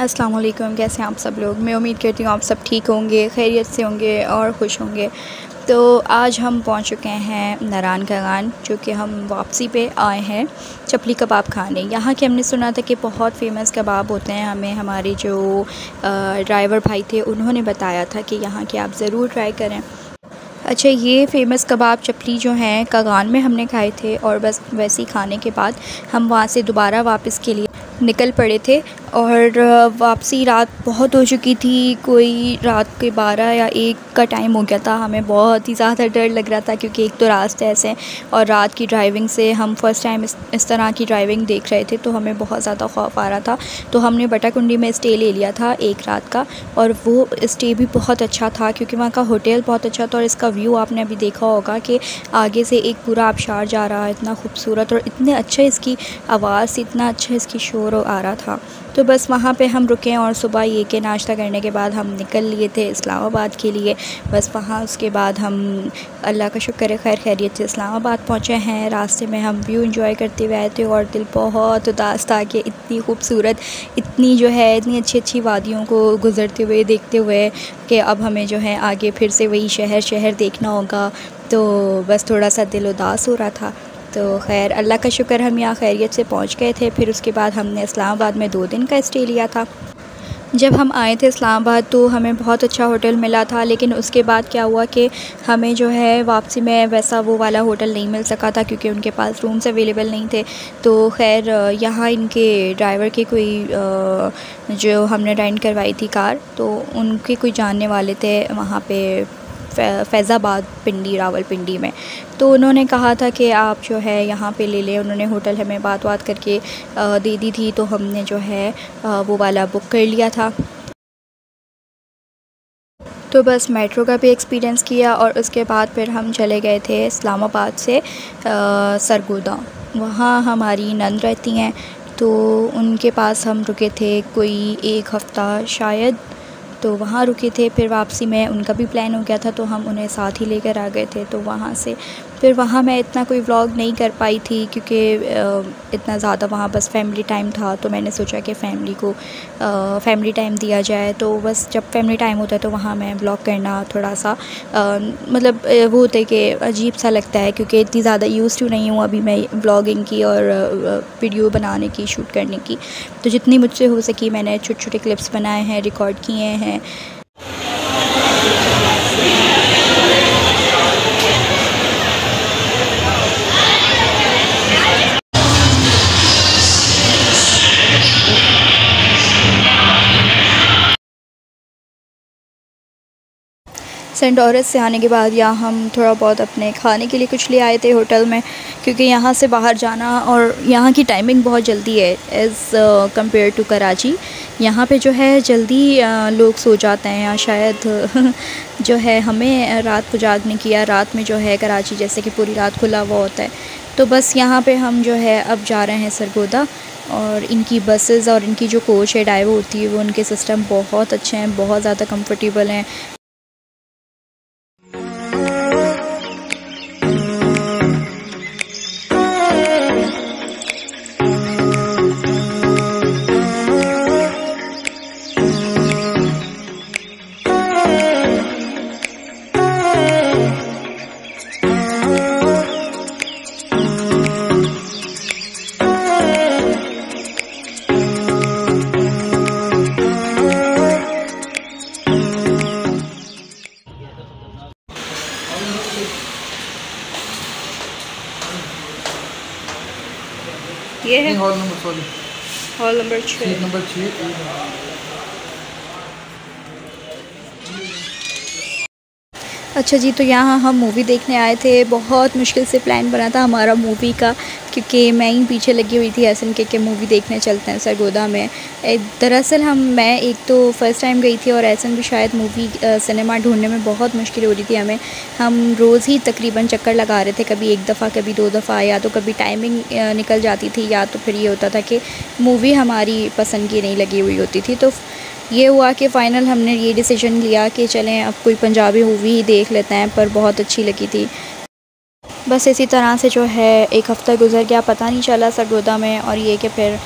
अस्सलाम वालेकुम, कैसे हैं आप सब लोग। मैं उम्मीद करती हूँ आप सब ठीक होंगे, खैरियत से होंगे और खुश होंगे। तो आज हम पहुँच चुके हैं नारायण कगान, जो कि हम वापसी पे आए हैं चपली कबाब खाने। यहाँ के हमने सुना था कि बहुत फ़ेमस कबाब होते हैं। हमें हमारे जो ड्राइवर भाई थे उन्होंने बताया था कि यहाँ के आप ज़रूर ट्राई करें। अच्छा, ये फ़ेमस कबाब चपली जो हैं कगान में हमने खाए थे, और बस वैसे ही खाने के बाद हम वहाँ से दोबारा वापस के लिए निकल पड़े थे। और वापसी रात बहुत हो चुकी थी, कोई रात के 12 या 1 का टाइम हो गया था। हमें बहुत ही ज़्यादा डर लग रहा था, क्योंकि एक तो रास्ते ऐसे हैं और रात की ड्राइविंग से हम फ़र्स्ट टाइम इस तरह की ड्राइविंग देख रहे थे, तो हमें बहुत ज़्यादा खौफ आ रहा था। तो हमने बटाकुंडी में स्टे ले लिया था 1 रात का, और वो स्टे भी बहुत अच्छा था, क्योंकि वहाँ का होटल बहुत अच्छा था। और इसका व्यू आपने अभी देखा होगा कि आगे से एक पूरा आबशार जा रहा है, इतना खूबसूरत, और इतने अच्छा इसकी आवाज़, इतना अच्छा इसकी शोर आ रहा था। तो बस वहाँ पे हम रुके, और सुबह ये के नाश्ता करने के बाद हम निकल लिए थे इस्लामाबाद के लिए। बस वहाँ उसके बाद हम अल्लाह का शुक्र है खैर खैरियत से इस्लामाबाद पहुँचे हैं। रास्ते में हम व्यू एंजॉय करते हुए आए थे, और दिल बहुत उदास था कि इतनी खूबसूरत, इतनी जो है इतनी अच्छी अच्छी वादियों को गुज़रते हुए देखते हुए कि अब हमें जो है आगे फिर से वही शहर देखना होगा। तो बस थोड़ा सा दिल उदास हो रहा था। तो खैर अल्लाह का शुक्र हम यहाँ खैरियत से पहुँच गए थे। फिर उसके बाद हमने इस्लामाबाद में 2 दिन का स्टे लिया था। जब हम आए थे इस्लामाबाद तो हमें बहुत अच्छा होटल मिला था, लेकिन उसके बाद क्या हुआ कि हमें जो है वापसी में वैसा वो वाला होटल नहीं मिल सका था, क्योंकि उनके पास रूम्स अवेलेबल नहीं थे। तो खैर यहाँ इनके ड्राइवर के कोई जो हमने रेंट करवाई थी कार, तो उनके कोई जानने वाले थे वहाँ पे फैज़ाबाद पिंडी, रावलपिंडी में। तो उन्होंने कहा था कि आप जो है यहाँ पे ले लें। उन्होंने होटल हमें बात करके दे दी थी, तो हमने जो है वो वाला बुक कर लिया था। तो बस मेट्रो का भी एक्सपीरियंस किया, और उसके बाद फिर हम चले गए थे इस्लामाबाद से सरगोदा। वहाँ हमारी नंद रहती हैं, तो उनके पास हम रुके थे कोई 1 हफ़्ता शायद। तो वहाँ रुके थे। फिर वापसी में उनका भी प्लान हो गया था, तो हम उन्हें साथ ही लेकर आ गए थे। तो वहाँ से फिर वहाँ मैं इतना कोई व्लॉग नहीं कर पाई थी, क्योंकि इतना ज़्यादा वहाँ बस फैमिली टाइम था। तो मैंने सोचा कि फ़ैमिली को फैमिली टाइम दिया जाए। तो बस जब फैमिली टाइम होता है तो वहाँ मैं व्लॉग करना थोड़ा सा मतलब वो होता है कि अजीब सा लगता है, क्योंकि इतनी ज़्यादा यूज़ टू नहीं हूँ अभी मैं व्लॉगिंग की और वीडियो बनाने की, शूट करने की। तो जितनी मुझसे हो सकी मैंने छोटे छोटे क्लिप्स बनाए हैं, रिकॉर्ड किए हैं। सेंट ऑरेंज से आने के बाद यहाँ हम थोड़ा बहुत अपने खाने के लिए कुछ ले आए थे होटल में, क्योंकि यहाँ से बाहर जाना, और यहाँ की टाइमिंग बहुत जल्दी है एज़ कंपेयर टू कराची। यहाँ पे जो है जल्दी लोग सो जाते हैं, या शायद जो है हमें रात को जागने की, या रात में जो है कराची जैसे कि पूरी रात खुला हुआ होता है। तो बस यहाँ पे हम जो है अब जा रहे हैं सरगोदा, और इनकी बसेस और इनकी जो कोच है ड्राइवर होती है वो उनके सिस्टम बहुत अच्छे हैं, बहुत ज़्यादा कंफर्टेबल हैं। ये है hall number, sorry hall number 6। अच्छा जी, तो यहाँ हम मूवी देखने आए थे। बहुत मुश्किल से प्लान बना था हमारा मूवी का, क्योंकि मैं ही पीछे लगी हुई थी एहसन के मूवी देखने चलते हैं सरगोदा में। दरअसल मैं एक तो फ़र्स्ट टाइम गई थी और एहसन भी शायद मूवी सिनेमा ढूंढने में बहुत मुश्किल हो रही थी हमें। हम रोज़ ही तकरीबन चक्कर लगा रहे थे, कभी एक दफ़ा कभी 2 दफ़ा, या तो कभी टाइमिंग निकल जाती थी या तो फिर ये होता था कि मूवी हमारी पसंद की नहीं लगी हुई होती थी। तो ये हुआ कि फ़ाइनल हमने ये डिसीजन लिया कि चलें अब कोई पंजाबी मूवी ही देख लेते हैं, पर बहुत अच्छी लगी थी। बस इसी तरह से जो है एक हफ़्ता गुज़र गया, पता नहीं चला सरगोदा में। और ये कि फिर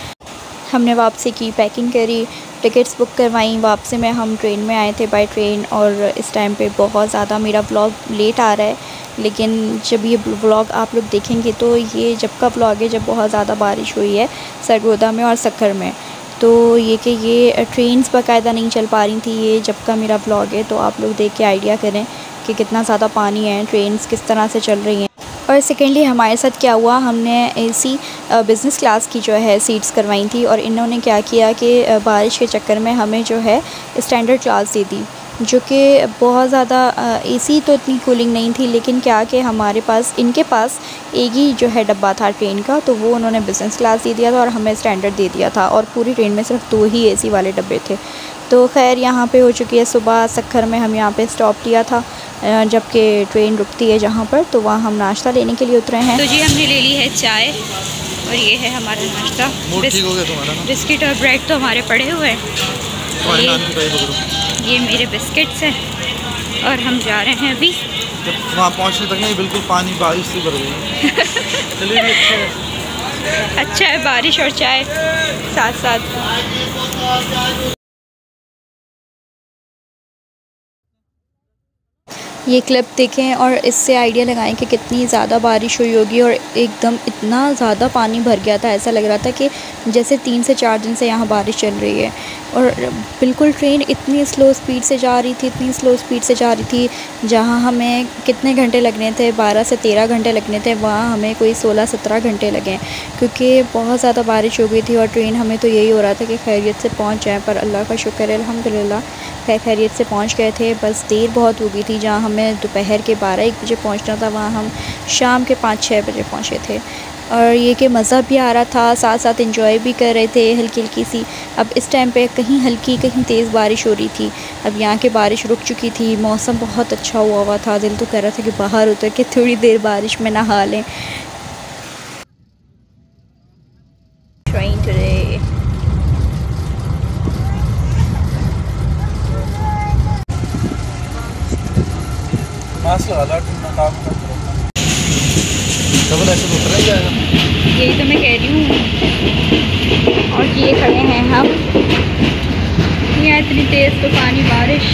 हमने वापसी की, पैकिंग करी, टिकट्स बुक करवाई, वापसी में हम ट्रेन में आए थे बाय ट्रेन। और इस टाइम पे बहुत ज़्यादा मेरा व्लॉग लेट आ रहा है, लेकिन जब ये व्लॉग आप लोग देखेंगे तो ये जब का व्लॉग है जब बहुत ज़्यादा बारिश हुई है सरगोदा में और सक्कर में। तो ये कि ये ट्रेन्स बाकायदा नहीं चल पा रही थी, ये जब का मेरा व्लॉग है। तो आप लोग देख के आइडिया करें कि कितना ज़्यादा पानी है, ट्रेन्स किस तरह से चल रही हैं। और सेकेंडली हमारे साथ क्या हुआ, हमने एसी बिज़नेस क्लास की जो है सीट्स करवाई थी, और इन्होंने क्या किया कि बारिश के चक्कर में हमें जो है स्टैंडर्ड क्लास दे दी, जो कि बहुत ज़्यादा एसी तो इतनी कूलिंग नहीं थी, लेकिन क्या कि हमारे पास इनके पास एक ही जो है डब्बा था ट्रेन का, तो वो उन्होंने बिज़नेस क्लास दे दिया था और हमें स्टैंडर्ड दे दिया था। और पूरी ट्रेन में सिर्फ 2 ही एसी वाले डब्बे थे। तो खैर यहाँ पे हो चुकी है सुबह। सक्खर में हम यहाँ पे स्टॉप लिया था, जबकि ट्रेन रुकती है जहाँ पर, तो वहाँ हम नाश्ता लेने के लिए उतरे हैं। तो जी हमने ले ली है चाय, और ये है हमारा नाश्ता। बिस्किट और ब्रेड तो हमारे पड़े हुए हैं। ये मेरे बिस्किट्स हैं, और हम जा रहे हैं अभी। वहाँ पहुँचने तक नहीं, बिल्कुल पानी बारिश से भर गई। चलिए अच्छा है बारिश और चाय साथ साथ। ये क्लिप देखें और इससे आइडिया लगाएं कि कितनी ज़्यादा बारिश हुई होगी, और एकदम इतना ज़्यादा पानी भर गया था, ऐसा लग रहा था कि जैसे 3 से 4 दिन से यहाँ बारिश चल रही है। और बिल्कुल ट्रेन इतनी स्लो स्पीड से जा रही थी, इतनी स्लो स्पीड से जा रही थी, जहाँ हमें कितने घंटे लगने थे, 12 से 13 घंटे लगने थे, वहाँ हमें कोई 16-17 घंटे लगे, क्योंकि बहुत ज़्यादा बारिश हो गई थी। और ट्रेन हमें तो यही हो रहा था कि खैरियत से पहुँच जाए, पर अल्लाह का शुक्र है अल्हम्दुलिल्लाह खैरियत से पहुँच गए थे। बस देर बहुत हो गई थी, जहाँ हमें दोपहर के 12-1 बजे पहुँचना था, वहाँ हम शाम के 5-6 बजे पहुँचे थे। और ये कि मज़ा भी आ रहा था, साथ साथ एंजॉय भी कर रहे थे हल्की हल्की सी। अब इस टाइम पे कहीं हल्की कहीं तेज़ बारिश हो रही थी। अब यहाँ की बारिश रुक चुकी थी, मौसम बहुत अच्छा हुआ था, दिल तो कर रहा था कि बाहर उतर के थोड़ी देर बारिश में नहा लें। डबल ऐसे तो उतरा ही जाएगा। यही तो मैं कह रही हूँ। और ये खड़े हैं हम, यहाँ इतनी तेज़ तूफ़ानी बारिश।